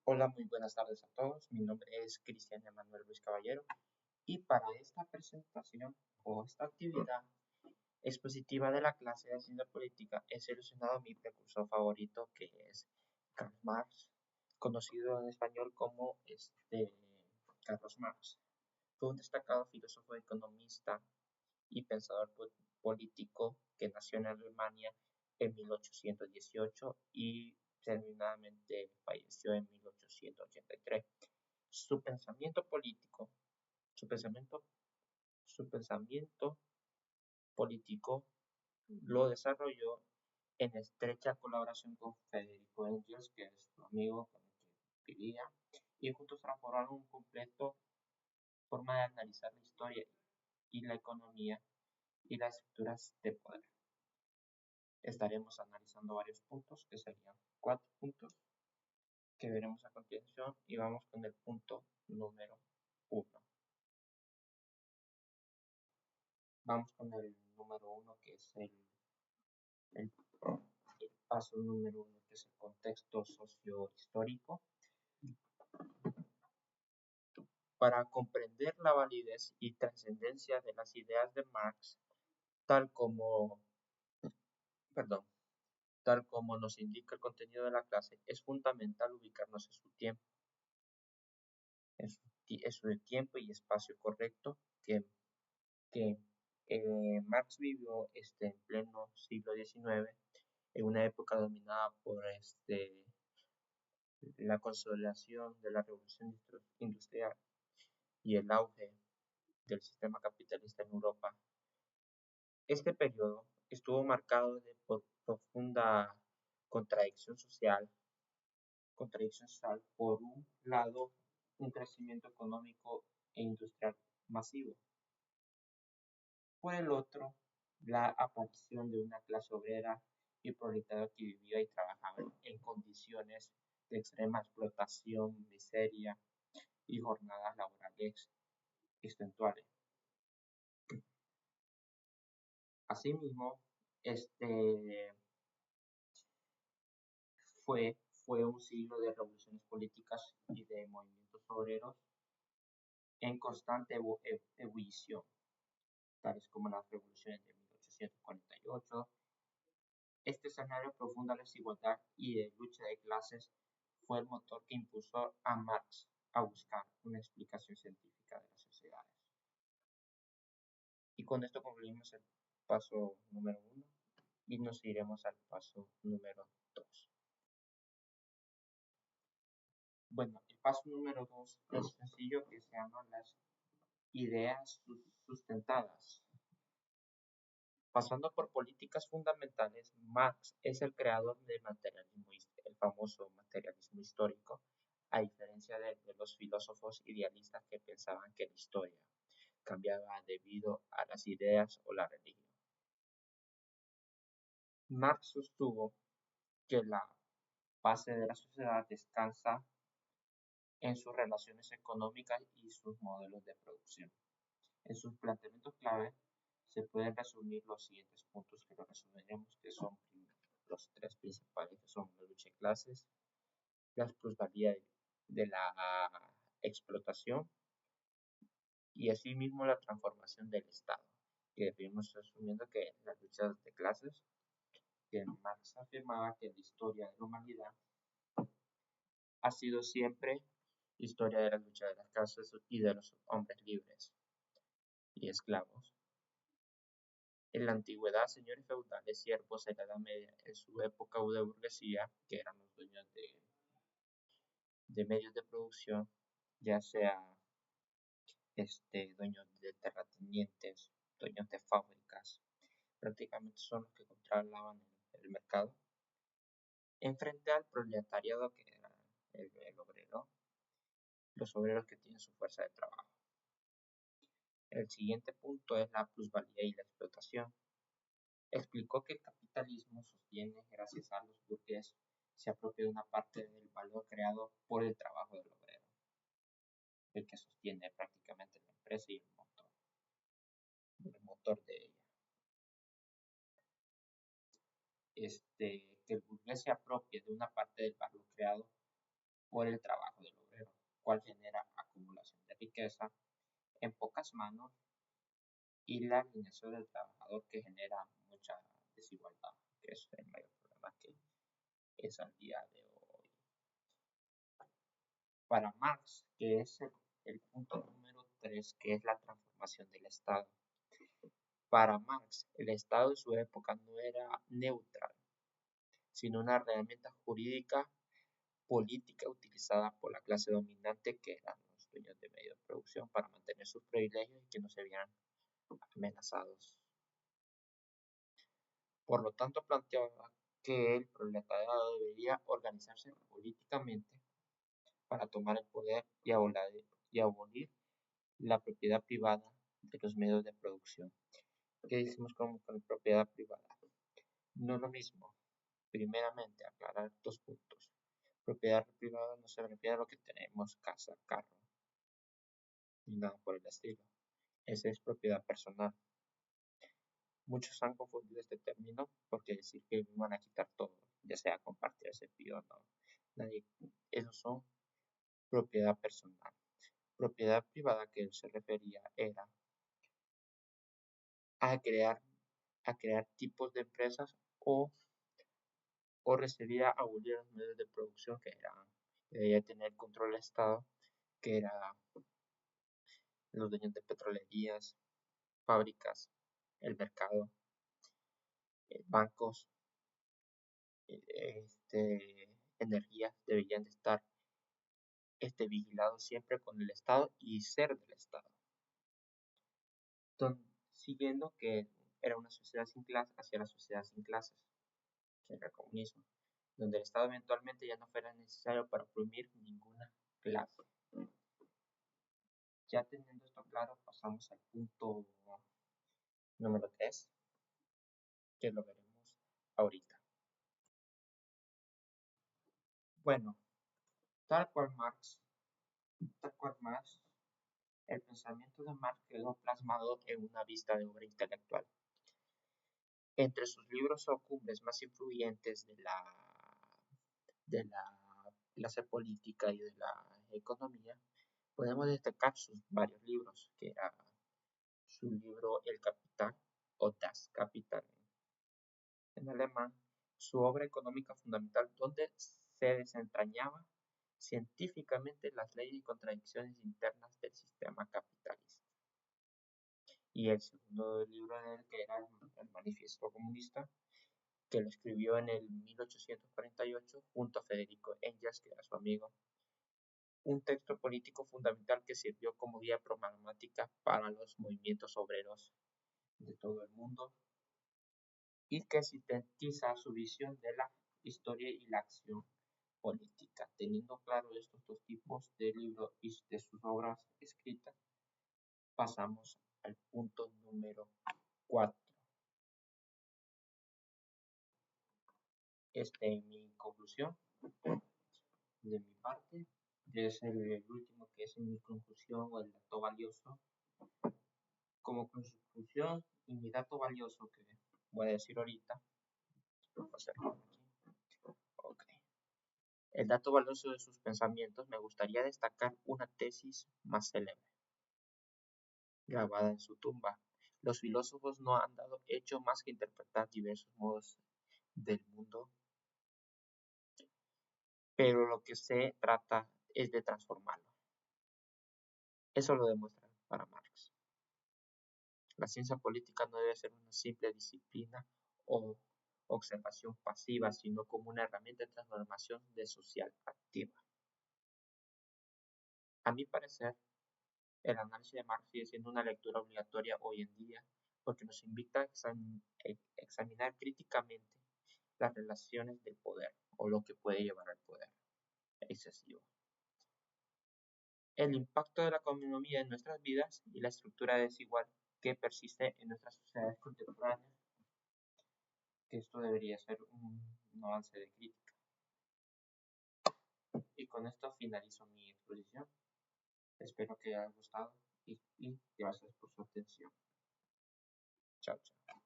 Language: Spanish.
Hola, muy buenas tardes a todos. Mi nombre es Cristian Emanuel Luis Caballero y para esta presentación o esta actividad expositiva de la clase de ciencia política he seleccionado a mi precursor favorito que es Karl Marx, conocido en español como Carlos Marx. Fue un destacado filósofo, economista y pensador político que nació en Alemania en 1818 y terminadamente falleció en 1883. Su pensamiento político, su pensamiento, su pensamiento político lo desarrolló en estrecha colaboración con Federico Engels, que es su amigo con el que vivía, y juntos transformaron un completo forma de analizar la historia y la economía y las estructuras de poder. Estaremos analizando varios puntos, que serían 4 puntos que veremos a continuación, y vamos con el punto número 1. Vamos con el número 1, que es el paso número 1, que es el contexto sociohistórico. Para comprender la validez y trascendencia de las ideas de Marx, tal como, perdón, tal como nos indica el contenido de la clase, es fundamental ubicarnos en su tiempo, en su tiempo y espacio correcto que Marx vivió en pleno siglo XIX, en una época dominada por la consolidación de la revolución industrial y el auge del sistema capitalista en Europa. Este periodo estuvo marcado por profunda contradicción social, por un lado, un crecimiento económico e industrial masivo, por el otro, la aparición de una clase obrera y proletaria que vivía y trabajaba en condiciones de extrema explotación, miseria y jornadas laborales extenuantes. Asimismo, fue, fue un siglo de revoluciones políticas y de movimientos obreros en constante ebullición, tales como las revoluciones de 1848. Este escenario de profunda desigualdad y de lucha de clases fue el motor que impulsó a Marx a buscar una explicación científica de las sociedades. Y con esto concluimos el paso número 1 y nos iremos al paso número 2. Bueno, el paso número 2 es sencillo, que se llama las ideas sustentadas. Pasando por políticas fundamentales, Marx es el creador del materialismo, el famoso materialismo histórico, a diferencia de los filósofos idealistas que pensaban que la historia cambiaba debido a las ideas o la religión. Marx sostuvo que la base de la sociedad descansa en sus relaciones económicas y sus modelos de producción. En sus planteamientos clave se pueden resumir los siguientes puntos, que lo resumiremos, que son los 3 principales, que son la lucha de clases, la plusvalía de la explotación y asimismo la transformación del Estado, que vimos resumiendo que las luchas de clases, que Marx afirmaba que la historia de la humanidad ha sido siempre historia de la lucha de las clases y de los hombres libres y esclavos. En la antigüedad, señores feudales, siervos en la Edad Media, en su época de burguesía, que eran los dueños de medios de producción, ya sea dueños de terratenientes, dueños de fábricas, prácticamente son los que controlaban el mercado, en frente al proletariado, que era el obrero, los obreros que tienen su fuerza de trabajo. El siguiente punto es la plusvalía y la explotación. Explicó que el capitalismo sostiene, gracias a los burgueses, se apropia de una parte del valor creado por el trabajo del obrero, el que sostiene prácticamente la empresa y el motor de ella. Que el burgués se apropie de una parte del valor creado por el trabajo del obrero, cual genera acumulación de riqueza en pocas manos y la alineación del trabajador que genera mucha desigualdad, que es el mayor problema que es al día de hoy. Para Marx, que es el punto número 3, que es la transformación del Estado. Para Marx, el Estado en su época no era neutral, sino una herramienta jurídica política utilizada por la clase dominante, que eran los dueños de medios de producción, para mantener sus privilegios y que no se vieran amenazados. Por lo tanto, planteaba que el proletariado debería organizarse políticamente para tomar el poder y abolir la propiedad privada de los medios de producción. ¿Qué decimos con propiedad privada? No es lo mismo. Primeramente, aclarar 2 puntos. Propiedad privada no se refiere a lo que tenemos, casa, carro, ni nada por el estilo. Esa es propiedad personal. Muchos han confundido este término porque decir que me van a quitar todo, ya sea compartir ese pido o no. Esos son propiedad personal. Propiedad privada que él se refería era a crear tipos de empresas o recibía a abolir los medios de producción que debía tener control del Estado, que era los dueños de petrolerías, fábricas, el mercado, bancos, energías deberían de estar vigilados siempre con el Estado y ser del Estado. Siguiendo que era una sociedad sin clases hacia la sociedad sin clases, que era el comunismo, donde el Estado eventualmente ya no fuera necesario para oprimir ninguna clase. Ya teniendo esto claro, pasamos al punto número 3, que lo veremos ahorita. Bueno, tal cual Marx, el pensamiento de Marx quedó plasmado en una vista de obra intelectual. Entre sus libros o cumbres más influyentes de la clase política y de la economía, podemos destacar sus varios libros, que era su libro El Capital o Das Kapital en alemán, su obra económica fundamental, donde se desentrañaba científicamente las leyes y contradicciones internas del sistema capitalista. Y el segundo libro de él, que era el Manifiesto Comunista, que lo escribió en el 1848 junto a Federico Engels, que era su amigo. Un texto político fundamental que sirvió como guía programática para los movimientos obreros de todo el mundo y que sintetiza su visión de la historia y la acción política. Teniendo claro estos 2 tipos de libros y de sus obras escritas, pasamos al punto número 4. Mi conclusión de mi parte es el último, que es mi conclusión o el dato valioso. Como conclusión y mi dato valioso que voy a decir ahorita, el dato valioso de sus pensamientos, me gustaría destacar una tesis más célebre, grabada en su tumba. Los filósofos no han dado hecho más que interpretar diversos modos del mundo, pero lo que se trata es de transformarlo. Eso lo demuestra para Marx. La ciencia política no debe ser una simple disciplina o observación pasiva, sino como una herramienta de transformación de social activa. A mi parecer, el análisis de Marx sigue siendo una lectura obligatoria hoy en día porque nos invita a examinar críticamente las relaciones del poder o lo que puede llevar al poder excesivo, el impacto de la economía en nuestras vidas y la estructura desigual que persiste en nuestras sociedades contemporáneas, que esto debería ser un avance de crítica. Y con esto finalizo mi exposición. Espero que haya gustado y gracias por su atención. Chao, chao.